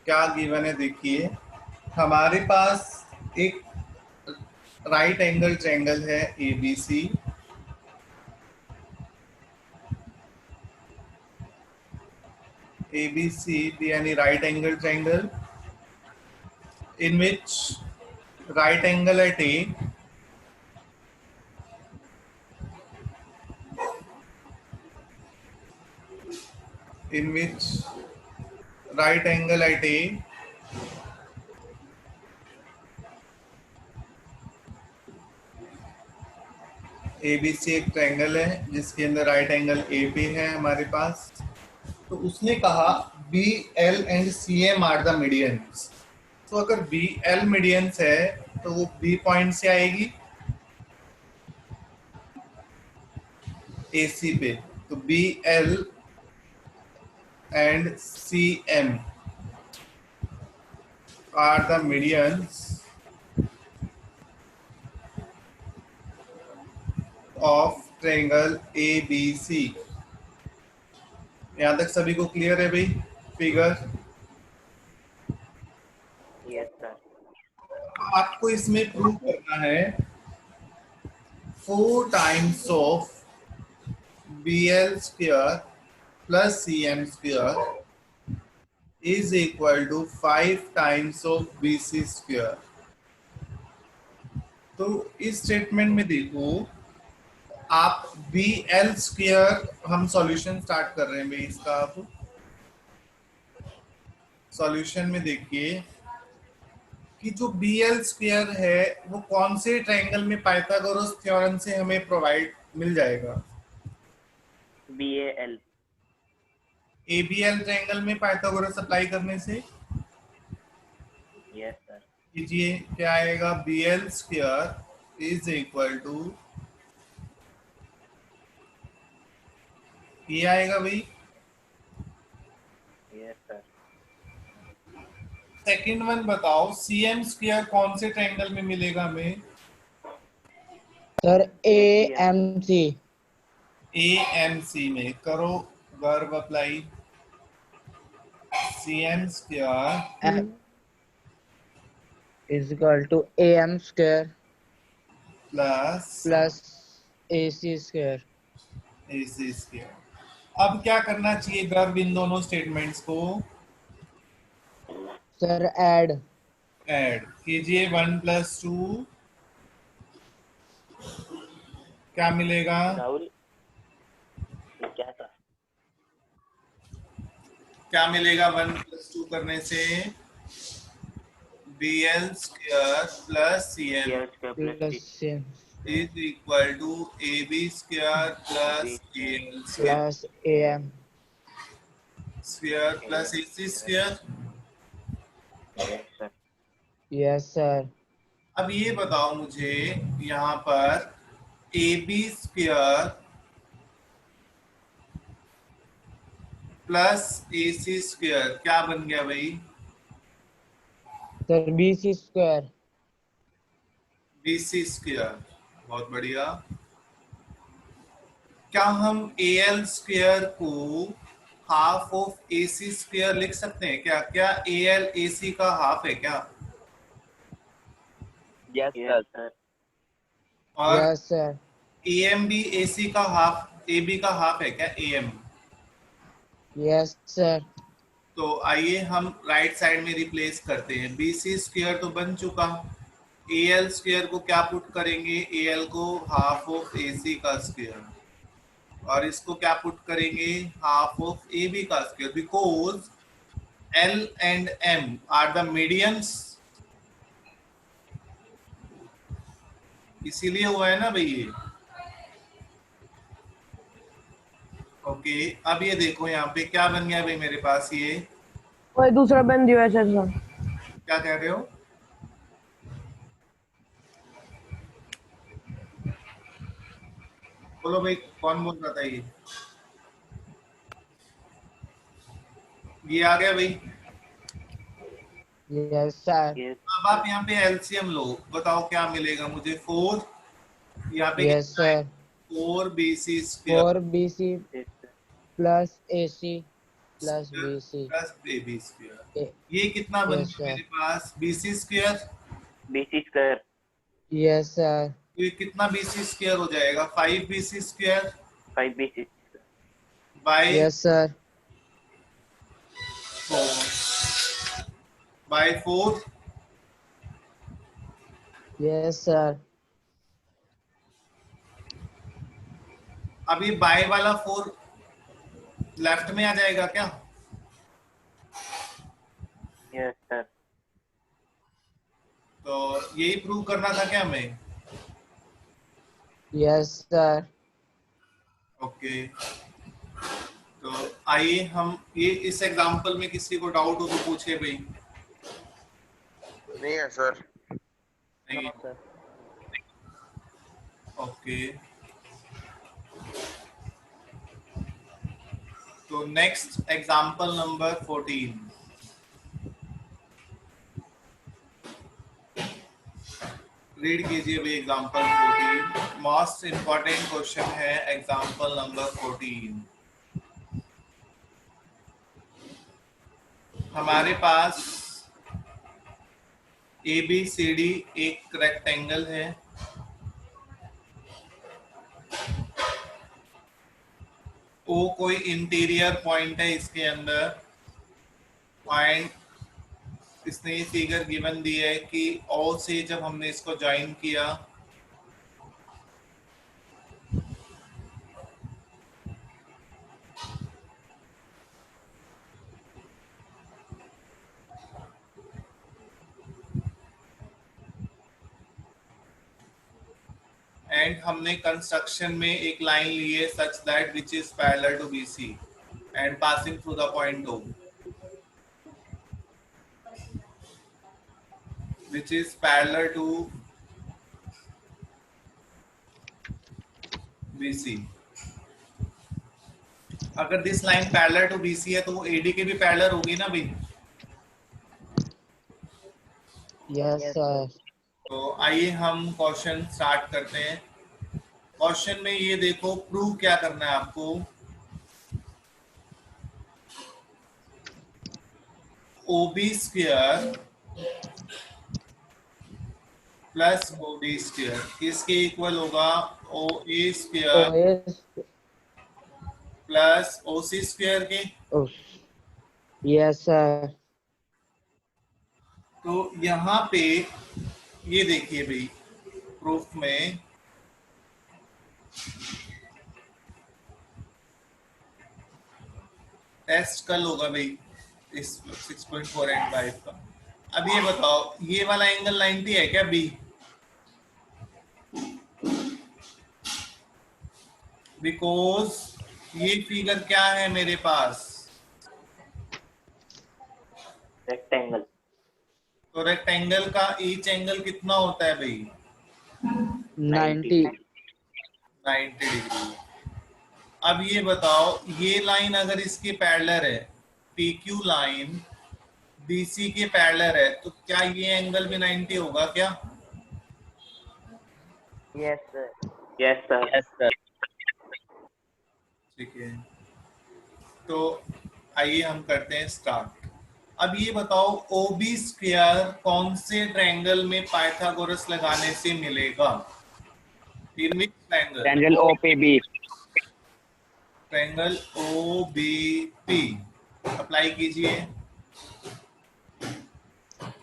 क्या गिवन है देखिए, हमारे पास एक राइट एंगल ट्रायंगल है एबीसी। एबीसी यानी right angle triangle in which right angle at A in which right angle at A ABC एक ट्रायंगल है जिसके अंदर राइट एंगल ए पे है हमारे पास। तो उसने कहा B L and C M are the medians. तो अगर बी एल मीडियंस है तो वो बी पॉइंट से आएगी ए सी पे। तो B L and C M are the medians of triangle A B C. यहां तक सभी को क्लियर है भाई फिगर? Yes sir. आपको इसमें प्रूव करना है 4 times of B L square plus C M square is equal to 5 times of B C square. तो इस स्टेटमेंट में देखो, आप बी एल स्क्वायर, हम सॉल्यूशन स्टार्ट कर रहे हैं भाई इसका। आप सॉल्यूशन में देखिए कि जो बी एल स्क्वायर है वो कौन से ट्रायंगल में पाइथागोरस थ्योरम से हमें प्रोवाइड मिल जाएगा? B A L. A B L triangle में पाइथागोरस अप्लाई करने से यस सर। कीजिए क्या आएगा, B L square is equal to ये आएगा भाई। Yes sir. सेकंड वन बताओ, सी एम स्क्वायर कौन से ट्रायंगल में मिलेगा हमें? Sir A M C. A M C में करो verb apply. C M square is equal to A M square plus plus A C square. A C square. अब क्या करना चाहिए गर्व इन दोनों स्टेटमेंट्स को? सर ऐड कीजिए 1 + 2 क्या मिलेगा? राहुल क्या था? क्या मिलेगा 1 + 2 करने से? B L square plus C M plus C M is equal to A B square plus A L square plus A M square plus A C square. Yes sir. Yes sir. अब ये बताओ मुझे, यहाँ पर A B square plus A C square क्या बन गया भाई? Sir B C square. B C square. बहुत बढ़िया। क्या हम ए एल स्क्वायर को half of A C square लिख सकते हैं क्या? क्या ए एल ए सी का हाफ है क्या? Yes sir. और यस सर। ए एम भी ए सी का हाफ, ए बी का हाफ है क्या ए एम? Yes sir. तो आइए हम राइट साइड में रिप्लेस करते हैं। बी सी स्क्वायर तो बन चुका, ए एल स्क्वायर को क्या पुट करेंगे? ए एल को हाफ ऑफ ए सी का स्क्वायर, और इसको क्या पुट करेंगे? हाफ ऑफ ए बी का square, because L and M are the medians. इसीलिए हुआ है ना भाई ये। ओके, अब ये देखो यहाँ पे क्या बन गया भाई मेरे पास ये। और दूसरा बन दिया है सर। क्या कह रहे हो? बोलो भाई, कौन बोल रहा था ये आ गया भाई। Yes sir. अब आप यहाँ पे एलसीएम लो, बताओ क्या मिलेगा मुझे? 4, यहाँ पे yes sir. 4 B C square 4 B सी plus A C plus BC. Plus AB square. ए- ये कितना बन Yes, गया sir. मेरे पास? BC square. BC square Yes, sir. तो ये कितना BC स्क्वायर हो जाएगा? 5BC square 5BC by Yes, sir. 4 by 4। Yes, sir. अब ये बाई वाला 4 लेफ्ट में आ जाएगा क्या? Yes sir. तो यही प्रूव करना था क्या हमें? Yes, sir. ओके, तो आइए हम ये इस एग्जांपल में किसी को डाउट हो तो पूछे भाई। नहीं है सर। नहीं, सर ओके। तो नेक्स्ट एग्जांपल नंबर 14। रीड कीजिए भाई एग्जांपल 14। मोस्ट इंपॉर्टेंट क्वेश्चन है एग्जांपल नंबर 14। हमारे पास ABCD एक रेक्टेंगल है। O कोई इंटीरियर पॉइंट है इसके अंदर। पॉइंट इसने ये फिगर गिवन दी है कि O से जब हमने इसको ज्वाइन किया एंड हमने कंस्ट्रक्शन में एक लाइन ली है such that which is parallel to BC and passing through the point O which is parallel to BC। अगर this line parallel to BC है तो वो AD के भी पैरेलल होगी ना भाई। Yes, sir. तो आइए हम क्वेश्चन स्टार्ट करते हैं। क्वेश्चन में ये देखो, प्रूव क्या करना है आपको। OB square plus OD square किसके इक्वल होगा? OA square Yes. Plus OC square के। Oh. Yes, sir. तो यहाँ पे ये देखिए भाई, प्रूफ में टेस्ट कल होगा भाई इस 6.4 एंड 5 का। अब ये बताओ, ये वाला एंगल 90 है क्या B? बिकॉज ये फिगर क्या है मेरे पास? रेक्टेंगल। तो रेक्टेंगल का ईच एंगल कितना होता है भाई? 90. 90 डिग्री। अब ये बताओ, ये लाइन अगर इसके पैरेलल है, PQ लाइन BC के पैरेलल है, तो क्या ये एंगल भी 90 होगा क्या? Yes sir. Yes sir. ठीक है, तो आइए हम करते हैं स्टार्ट। अब ये बताओ, OB स्क्वायर कौन से ट्रायंगल में पाइथागोरस लगाने से मिलेगा? In which triangle? Triangle OPB। Triangle OBP apply कीजिए।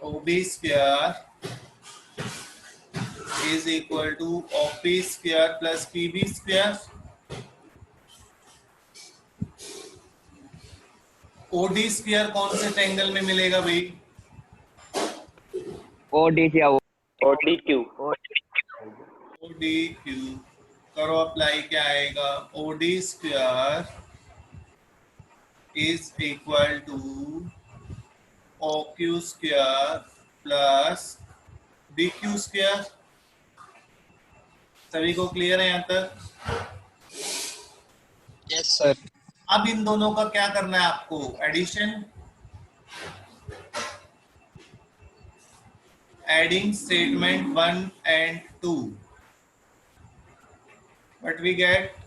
OB square is equal to OP square plus PB square. OD square कौन से ट्रायंगल में मिलेगा भाई? OD क्या हो? ODQ। ODQ करो अप्लाई, क्या आएगा? OD square is equal to OQ square plus DQ square. सभी को क्लियर है यहाँ तक? Yes sir. अब इन दोनों का क्या करना है आपको? Addition. Adding statement 1 and 2, what we get?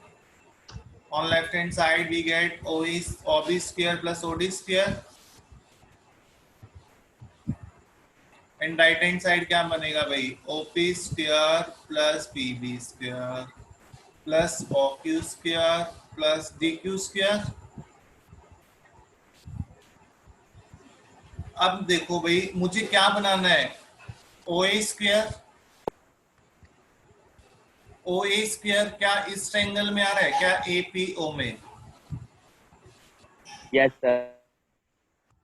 On left hand side we get OB square plus OD square. And right hand side क्या बनेगा भाई? OP square plus PB square plus OQ square plus DQ square. अब देखो भाई, मुझे क्या बनाना है? OA square. OA square क्या इस ट्रायंगल में आ रहा है क्या? APO में. Yes, sir.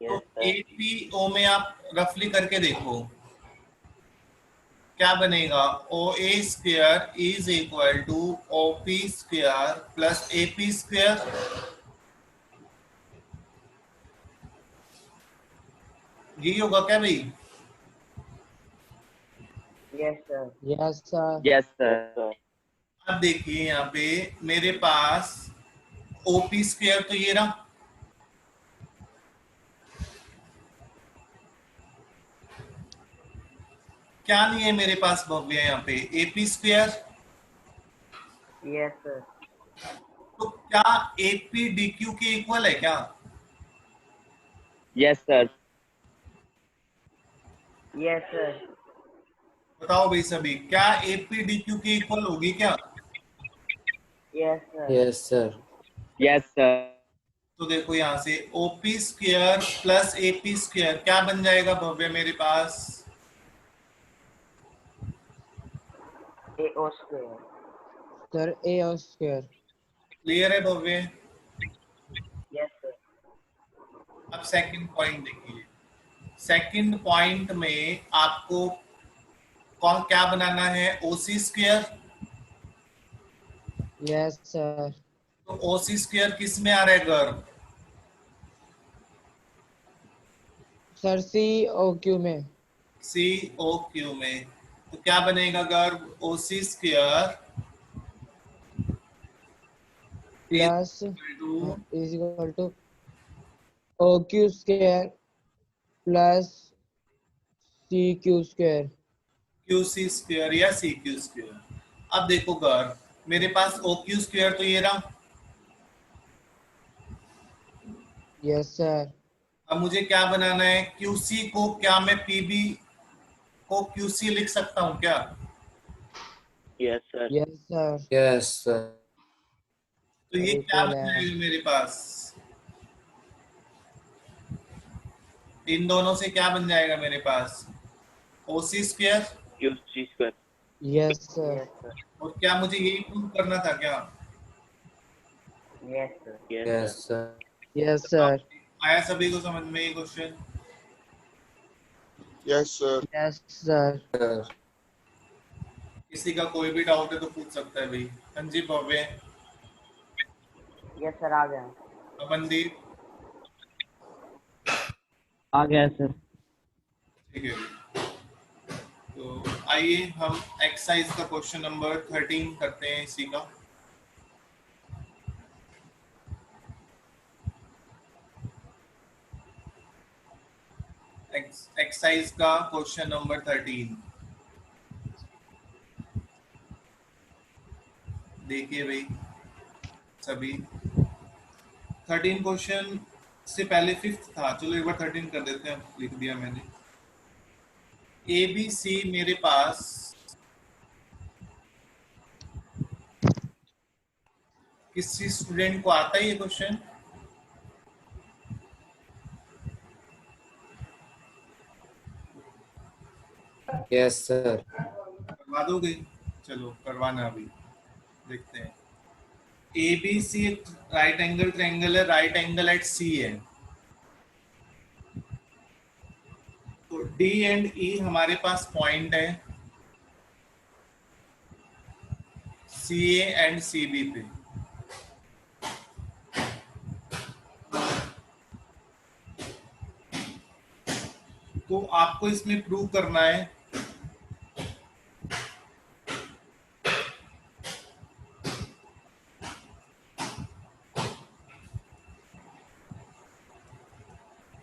तो Yes, sir. APO में आप रफली करके देखो क्या बनेगा. OA square is equal to OP square plus AP square. यही होगा क्या भाई? Yes, sir. Yes, sir. Yes, sir. Yes, sir. अब देखिए यहाँ पे मेरे पास OP स्क्वायर तो ये रहा. क्या नहीं है मेरे पास भव्य यहाँ पे? AP square. Yes, sir. तो क्या AP DQ के इक्वल है क्या? Yes, sir. Yes, sir. बताओ भाई सभी, क्या AP DQ के इक्वल होगी क्या? Yes, sir. Yes, sir. Yes, sir. तो देखो यहाँ से OP square plus AP square क्या बन जाएगा भव्य मेरे पास? AO square. Sir, AO square. Clear है भव्य? Yes, sir. अब सेकंड पॉइंट देखिए. सेकंड पॉइंट में आपको कौन क्या बनाना है? OC square. Yes, sir. तो OC स्क्वायर किस में आ रहा है गर्भ? Sir, COQ में. COQ में. तो क्या बनेगा गर्भ? OC square Plus is equal to OQ square plus CQ square. QC square या CQ स्क्वायर. अब देखो गर्भ, मेरे पास OQ स्क्वायर तो ये रहा. Yes, sir. अब मुझे क्या बनाना है? QC को क्या मैं PB को QC लिख सकता हूँ क्या? Yes, sir. Yes, sir. Yes, sir. तो ये बिल्कुल क्या है। बन जाएगा मेरे पास? इन दोनों से क्या बन जाएगा मेरे पास? OC square. QC square. Yes, sir. Yes, sir. और क्या मुझे यही प्रूव करना था क्या? Yes, sir. Yes, Yes, sir. sir. Yes, sir. आया सभी को समझ में ये question? Yes, sir. Yes, sir. Sir. किसी का कोई भी डाउट है तो पूछ सकता है भाई. हाँ जी भव्य. Yes, sir. आ गया. अमनदीप. आ गया सर. ठीक है. तो आइए हम एक्सरसाइज का क्वेश्चन नंबर 13 करते हैं इसी का. एक्सरसाइज का क्वेश्चन नंबर 13. देखिए भाई सभी, 13 क्वेश्चन से पहले 5th था. चलो एक बार 13 कर देते हैं. लिख दिया मैंने. ABC मेरे पास किसी स्टूडेंट को आता है ये क्वेश्चन? Yes, sir. करवा दोगे? चलो करवाना अभी. देखते हैं. ABC राइट एंगल ट्रायंगल है. राइट एंगल एट C है. तो D एंड E हमारे पास पॉइंट है CA एंड CB पे. तो आपको इसमें प्रूव करना है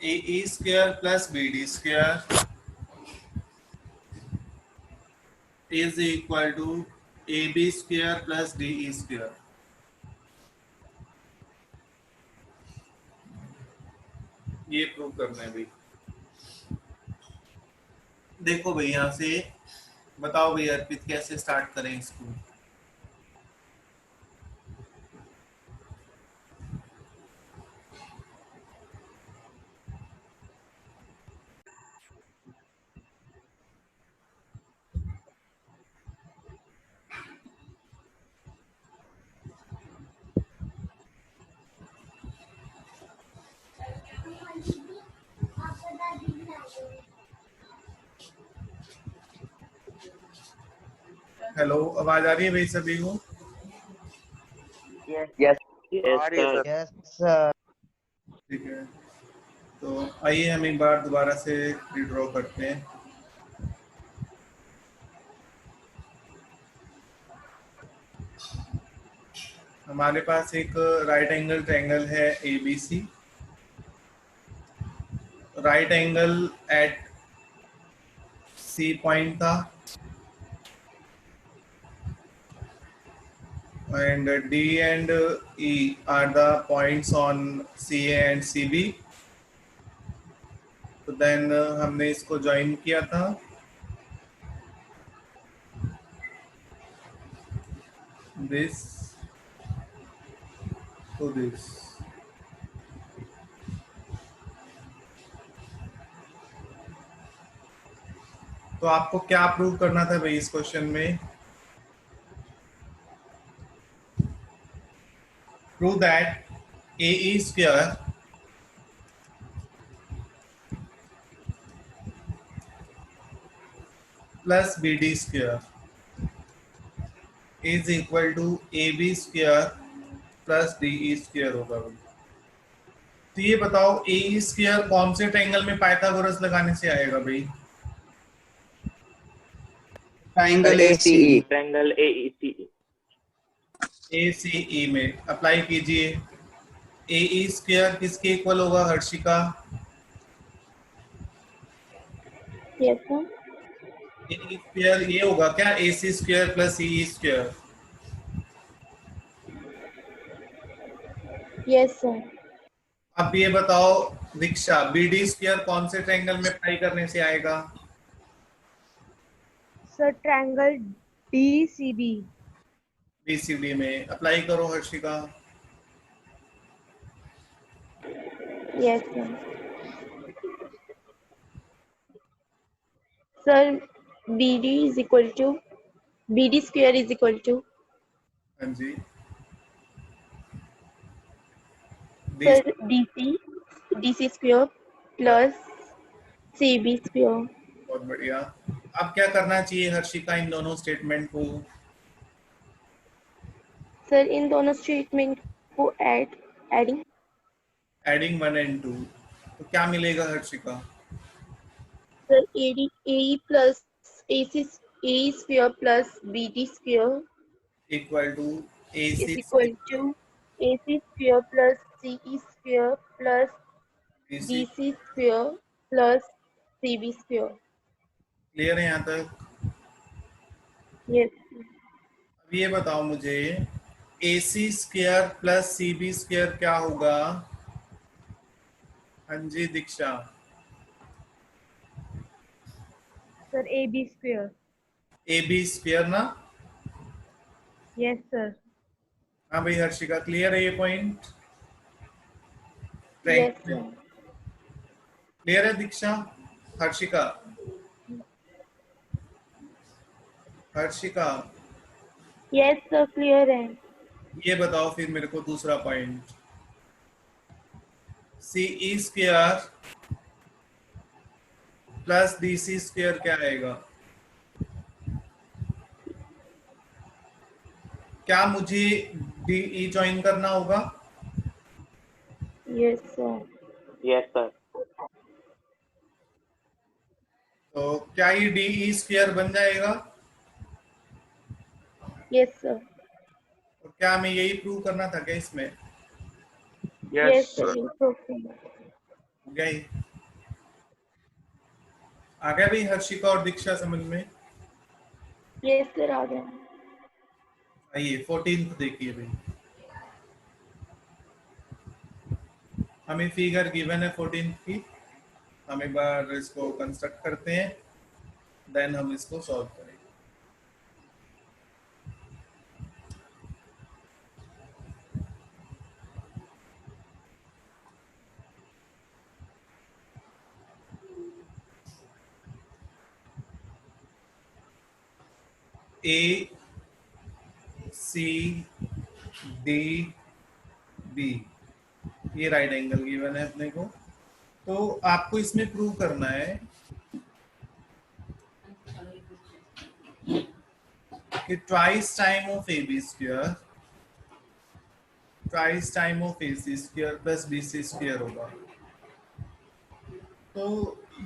AE square plus BD square is equal to AB square plus DE square. ये प्रूव करना है भाई। देखो भाई यहाँ से बताओ भाई अर्पित कैसे स्टार्ट करें इसको। हेलो, आवाज आ रही है भाई सभी को? Yes. Yes. Yes, sir. Yes, sir. ठीक है, तो आइए हम एक बार दोबारा से रिड्रॉ करते हैं। हमारे पास एक राइट एंगल ट्रायंगल है ABC। Right angle at C point था and D and E are the points on CA and CB। तो देन हमने इसको ज्वाइन किया था। This to this. तो आपको क्या प्रूव करना था भाई इस क्वेश्चन में? Prove that AE square plus BD square is equal to AB square plus DE square होगा भाई। तो ये बताओ AE स्क्वायर कौन से ट्रायंगल में पाइथागोरस लगाने से आएगा भाई? Triangle ACE। Triangle AECE. ACE में अप्लाई कीजिए। AE स्क्वायर किसके इक्वल होगा Harshika? Yes, sir. AE square ये होगा क्या, AC square plus CE square? Yes, sir. अब ये बताओ दीक्षा, BD स्क्वायर कौन से ट्रायंगल में अप्लाई करने से आएगा? Sir triangle DCB। BCD में अप्लाई करो Harshika. Yes, sir. Sir, BD square is equal to हाँ जी, sir DC square plus CB square. बहुत बढ़िया। अब क्या करना चाहिए हर्षिका इन दोनों स्टेटमेंट को? Sir, इन दोनों स्टेटमेंट को एडिंग एडिंग 1 and 2, तो क्या मिलेगा Harshika? Sir AE plus AE square plus BD square equal to is AC equal to AC square plus CE square plus BC। DC square plus CB square. Clear है यहाँ तक? Yes. अब ये बताओ मुझे AC square plus CB square क्या होगा? हाँ जी Diksha. Sir AB square. AB square ना? Yes sir. हाँ भाई हर्षिका, क्लियर है ये पॉइंट? Yes, sir. क्लियर है दीक्षा? Harshika, Harshika Yes, sir. Clear है। ये बताओ फिर मेरे को दूसरा point. CE square plus DC square क्या आएगा? क्या मुझे DE ज्वाइन करना होगा? Yes, sir. Yes, sir. तो क्या ये DE स्क्वायर बन जाएगा? Yes, sir. और क्या हमें यही प्रूव करना था क्या इसमें? Yes, sir. You proceed. हो गया ही। आ गया भाई हर्षिका और दीक्षा समझ में? Yes, sir. आ गया। आइए 14th देखिए भाई। हमें फिगर गिवन है 14 की, हम एक बार इसको कंस्ट्रक्ट करते हैं, देन हम इसको सॉल्व करेंगे। ए सी डी बी, ये राइट एंगल गिवन है अपने को। तो आपको इसमें प्रूव करना है कि twice time of A B square twice time of A C square plus B C square होगा। तो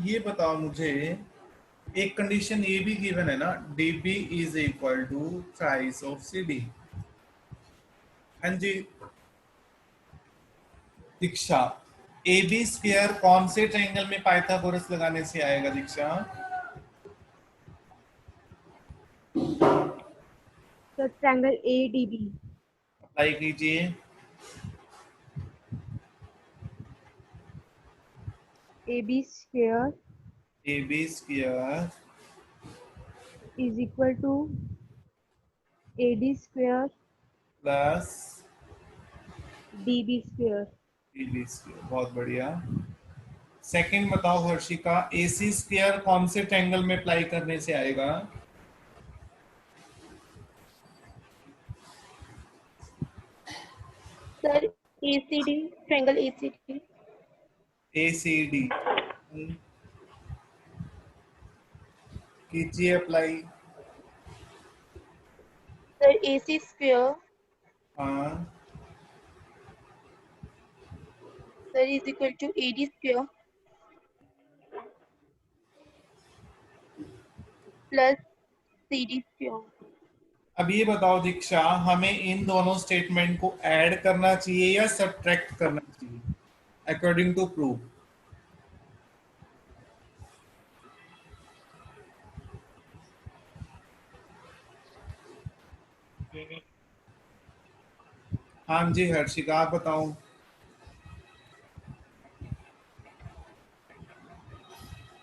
ये बताओ मुझे, एक कंडीशन ये भी गिवन है ना, D B is equal to thrice of C D. हाँ जी दीक्षा, ए बी स्क्वायर कौन से ट्रायंगल में पाइथागोरस लगाने से आएगा Diksha? Sir triangle ADB। Apply कीजिए। AB square A B square is equal to AD square plus DB square। A B square, बहुत बढ़िया। सेकंड बताओ हर्षिका, ए सी स्क्वायर कौन से ट्रायंगल में अप्लाई करने से आएगा? Sir ACD, triangle ACD। A C D कीजिए अप्लाई। सर AC स्क्वायर हाँ, sir is equal to AD square plus CD square. अब ये बताओ दीक्षा, हमें इन दोनों स्टेटमेंट को ऐड करना चाहिए या सब्ट्रैक्ट करना चाहिए अकॉर्डिंग टू प्रूफ? हाँ जी हर्षिका, आप बताओ।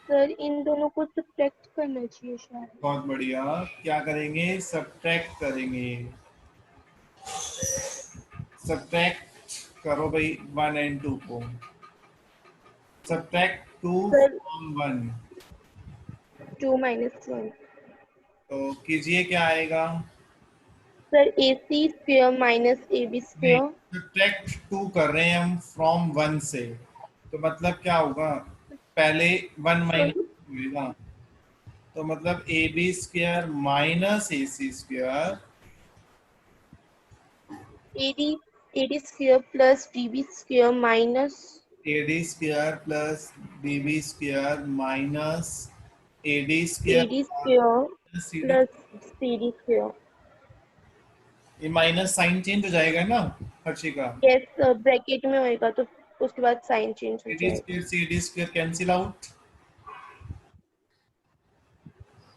सर इन दोनों को सब्ट्रैक्ट करना चाहिए शायद। बहुत बढ़िया, क्या करेंगे? सब्ट्रैक्ट करेंगे। सब्ट्रैक्ट करो भाई 1 and 2 को। Subtract 2 sir from 1, 2 - 1। तो कीजिए क्या आएगा? Sir AC square minus AB नहीं, स्क्वायर। सब्ट्रैक्ट 2 कर रहे हैं हम फ्रॉम 1 से, तो मतलब क्या होगा? पहले 1 माइनस होगा, तो मतलब A B square minus A C square AD square plus DB square minus A D square plus B B square minus A D AD square square C D. Plus CD square. ये minus sign change हो जाएगा ना Harshika? Yes sir, bracket में होएगा तो उसके बाद sign change हो ए डी जाएगा। Square C D square cancel out,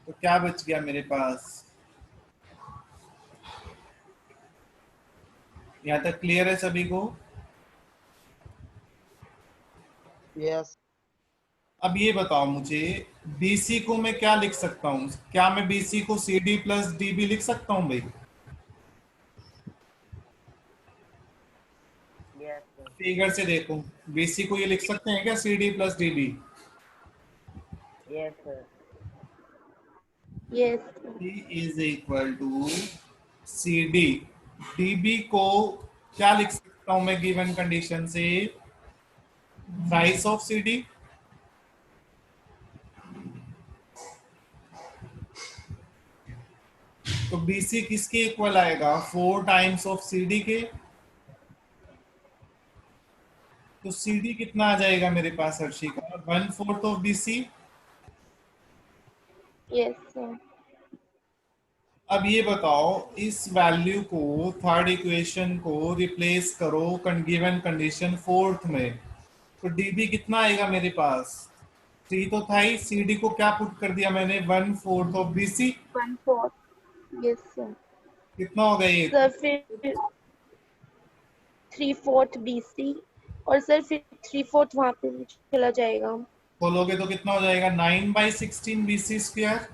तो क्या बच गया मेरे पास? यहाँ तक क्लियर है सभी को? Yes. अब ये बताओ मुझे, BC को मैं क्या लिख सकता हूँ? क्या मैं BC को CD प्लस DB लिख सकता हूँ भाई? Yes, sir. फिगर से देखो, BC को ये लिख सकते हैं क्या CD plus DB? Yes, sir. Yes D is equal to CD। DB को क्या लिख सकता हूँ मैं गिवन कंडीशन से? Thrice of CD। तो BC किसके इक्वल आएगा? 4 टाइम्स ऑफ CD के। तो CD कितना आ जाएगा मेरे पास Harshika? 1/4 of BC। Yes sir. अब ये बताओ, इस वैल्यू को, थर्ड इक्वेशन को रिप्लेस करो गिवन कंडीशन फोर्थ में, तो DB कितना आएगा मेरे पास? C तो था ही, CD को क्या पुट कर दिया मैंने? 1/4 ऑफ BC। 1/4। Yes sir. कितना हो गया ये? सर फिर 3/4 BC और सर फिर 3/4 वहाँ पे भी चला जाएगा। खोलोगे तो कितना हो जाएगा? 9/16 BC स्क्वायर,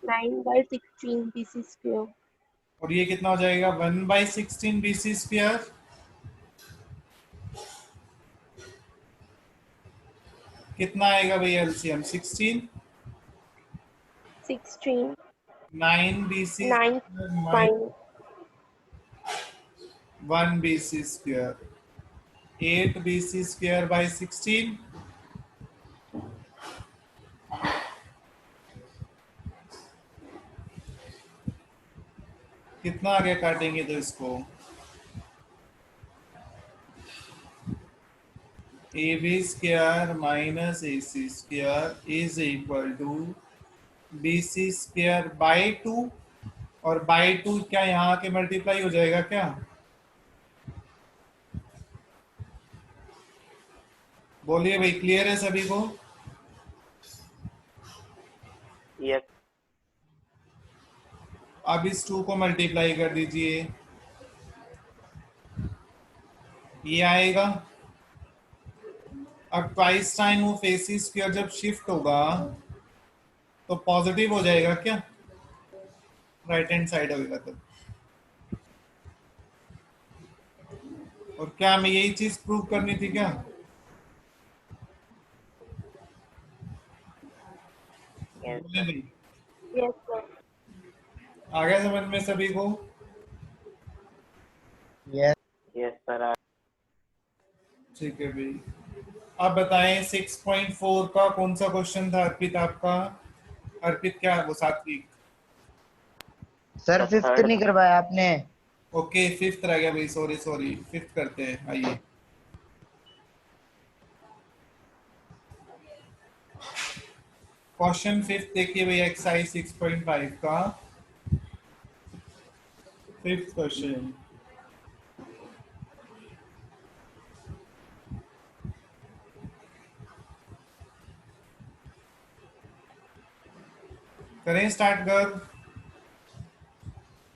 9/16 BC स्क्वायर। और ये कितना हो जाएगा? 1/16 BC स्क्वायर। कितना आएगा भैया LCM? 16। 16 9 BC 9 square 9 1 BC square, 8 BC square by 16। कितना आगे काटेंगे तो इसको? AB square minus AC square is equal to BC square by 2, और बाय 2 क्या यहाँ के मल्टीप्लाई हो जाएगा क्या? बोलिए भाई, क्लियर है सभी को? यस अब इस 2 को मल्टीप्लाई कर दीजिए, ये आएगा। अब twice time of AC square जब शिफ्ट होगा तो पॉजिटिव हो जाएगा क्या? राइट हैंड साइड होगा तब। और क्या हमें यही चीज प्रूव करनी थी क्या? यस बोले भाई, यस सर। आ गया समझ में सभी को? Yes. Yes sir. ठीक है भाई। अब बताएं 6.4 का कौन सा क्वेश्चन था अर्पित आपका? अर्पित क्या वो सात्विक? सर फिफ्थ थर्ड नहीं करवाया आपने। ओके, फिफ्थ रह गया भाई, सॉरी सॉरी, फिफ्थ करते हैं। आइए, क्वेश्चन फिफ्थ देखिए भैया, एक्सरसाइज 6.5 का फिफ्थ क्वेश्चन। करें स्टार्ट कर।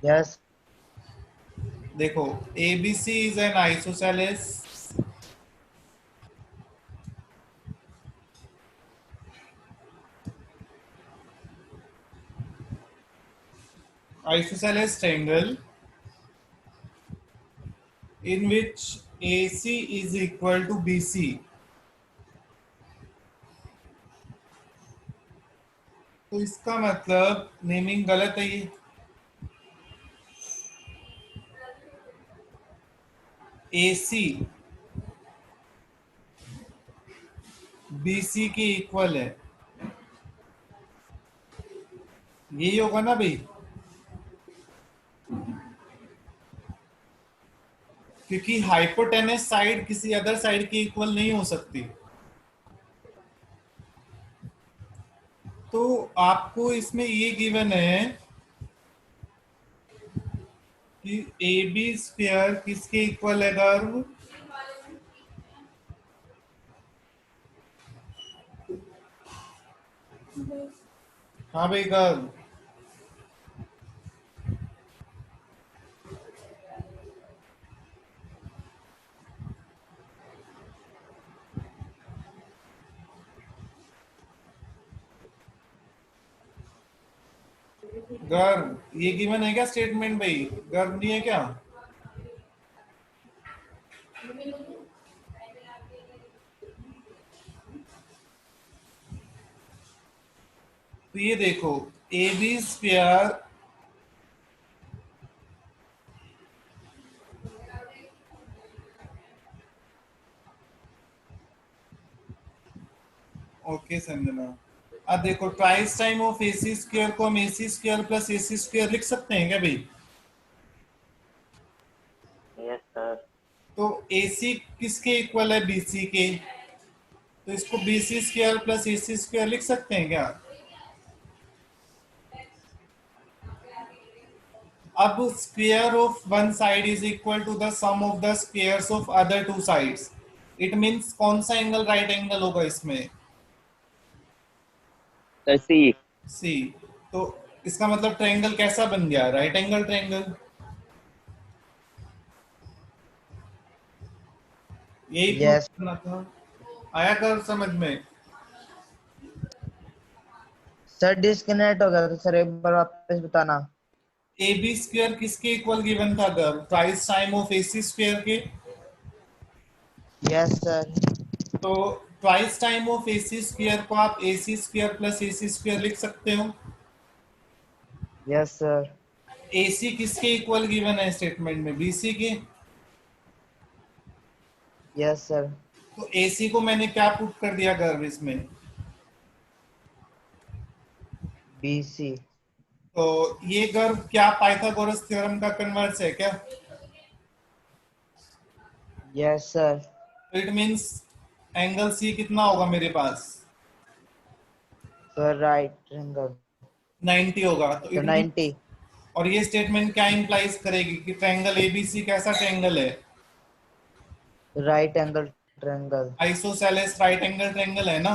Yes. देखो, ABC is an isosceles triangle in which AC is equal to BC. तो इसका मतलब नेमिंग गलत है ये। AC BC के इक्वल है, यही होगा ना भाई? क्योंकि हाइपोटेनस साइड किसी अदर साइड की इक्वल नहीं हो सकती। तो आपको इसमें ये गिवन है कि AB स्क्वायर किसके इक्वल है गर्व? हाँ भाई गर्व, गर्व ये गिवन है क्या स्टेटमेंट भाई? गर्व नहीं है क्या? तो ये देखो, AB स्क्वायर ओके संजना। अब देखो, twice time of AC square को हम AC square plus AC square लिख सकते हैं क्या भाई? Yes sir. तो AC किसके इक्वल है? BC के। तो इसको BC square plus AC square लिख सकते हैं क्या? अब square of one side is equal to the sum of the squares of other two sides. It means कौन सा एंगल राइट एंगल होगा इसमें? सी। सी। तो इसका मतलब ट्रायंगल कैसा बन गया? Right angle triangle. यही प्रूव Yes. करना था। आया कर समझ में? सर डिस्कनेक्ट हो गया था सर, एक बार वापस बताना। ए बी स्क्वायर किसके इक्वल गिवन था गर्व? Twice time of A C square के। Yes sir. तो twice time of A C square को आप A C square plus A C square लिख सकते हो। Yes sir. ए सी किसके इक्वल गिवन है स्टेटमेंट में? बी सी के। Yes sir. तो ए सी को मैंने क्या पुट कर दिया गर्व इसमें? BC। तो ये गर्व क्या पाइथागोरस थ्योरम का कन्वर्स है क्या? Yes sir. It means angle C कितना होगा मेरे पास? सर राइट एंगल 90 होगा। तो तो it means- 90। और ये स्टेटमेंट क्या इंप्लाइज करेगी कि ट्रायंगल एबीसी कैसा ट्रायंगल है? Right angle triangle. Isosceles right angle triangle है ना?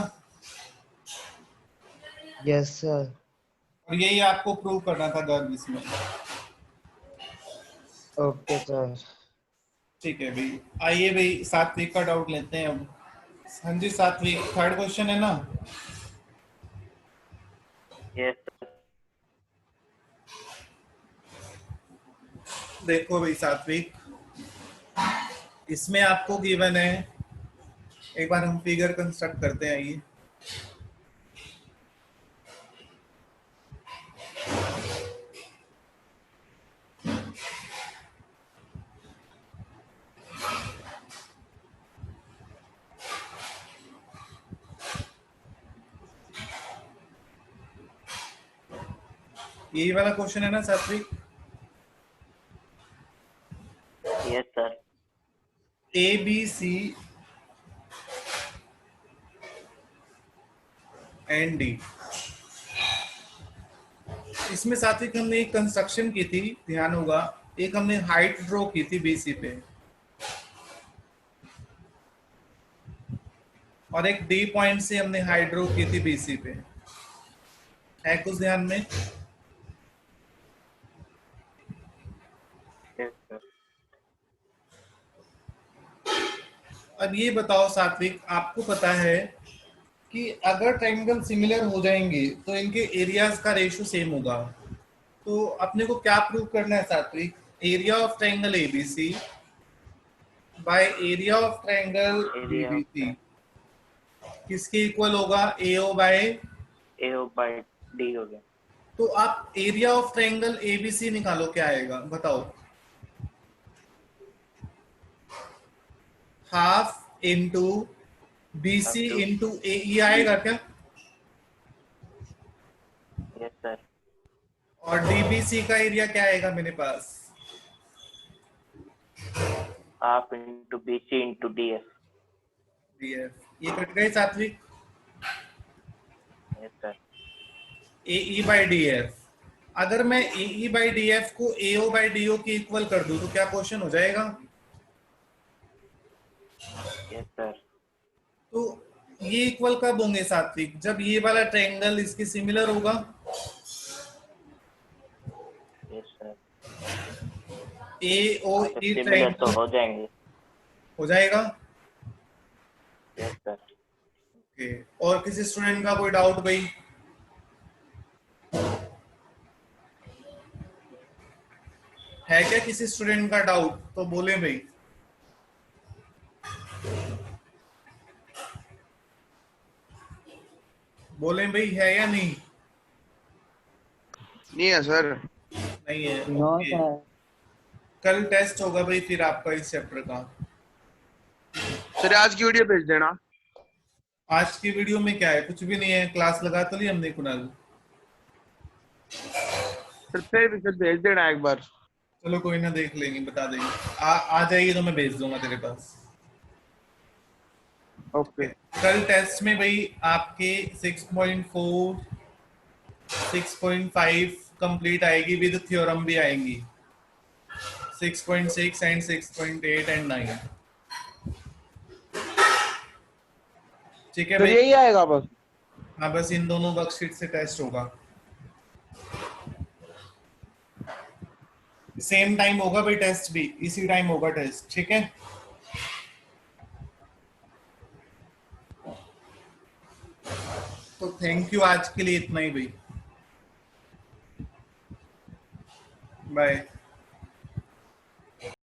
Yes sir. और यही आपको प्रूव करना था गर्व इसमें। Okay sir. ठीक है भाई, आइए भाई सात्विक का डाउट लेते हैं अब। हाँ जी सात्विक, थर्ड क्वेश्चन है ना? Yes sir. देखो भाई सात्विक, इसमें आपको गिवन है, एक बार हम फिगर कंस्ट्रक्ट करते हैं। आइए यही वाला क्वेश्चन है ना Satvik? Yes sir. A B C and D. इसमें सात्विक हमने एक कंस्ट्रक्शन की थी, ध्यान होगा। एक हमने हाइट ड्रॉ की थी बीसी पे, और एक डी पॉइंट से हमने हाइट ड्रॉ की थी बीसी पे। है कुछ ध्यान में? Yes sir. अब ये बताओ सात्विक, आपको पता है कि अगर ट्रायंगल सिमिलर हो जाएंगे तो इनके एरियाज का रेशियो सेम होगा। तो अपने को क्या प्रूव करना है Satvik? Area of triangle ABC by area of triangle Area of BBC किसके इक्वल होगा? AO by. AO by D हो गया। तो आप एरिया ऑफ ट्रायंगल एबीसी निकालो, क्या आएगा बताओ? Half into B C into A आएगा क्या? Yes sir. और डीबीसी का एरिया क्या आएगा मेरे पास? Half into BC into DF। D F. ये कट गए Satvik? Yes sir. A by D F. अगर मैं ए बाई डी एफ को एओ बाई डीओ के इक्वल कर दूं तो क्या क्वेश्चन हो जाएगा? Yes sir. तो ये इक्वल कब होंगे सात्विक? जब ये वाला ट्रायंगल इसके सिमिलर होगा। Yes sir. A O E similar तो ट्रायंगल हो जाएंगे। हो जाएगा। Yes sir. ओके, और किसी स्टूडेंट का कोई डाउट भाई? है क्या किसी स्टूडेंट का डाउट? तो बोले भाई। बोले भाई, है या नहीं? नहीं है सर। नहीं है। No okay. सर। कल टेस्ट होगा भाई फिर आपका इस चैप्टर का। सर आज की वीडियो भेज देना। आज की वीडियो में क्या है? कुछ भी नहीं है, क्लास लगा तो ली हमने कुणाल। सर फिर भेज देना एक बार। चलो कोई ना, देख लेंगे, बता देंगे। आ जाइए तो मैं भेज दूंगा तेरे पास। ओके। कल टेस्ट में भाई आपके 6.4 6.5 कंप्लीट आएगी, विद थ्योरम भी आएंगी। 6.6 एंड 6.8 एंड 9। ठीक है तो भाई? यही आएगा बस। हाँ, बस इन दोनों वर्कशीट से टेस्ट होगा। सेम टाइम होगा भाई टेस्ट भी, इसी टाइम होगा टेस्ट। ठीक है? तो थैंक यू, आज के लिए इतना ही भाई, बाय।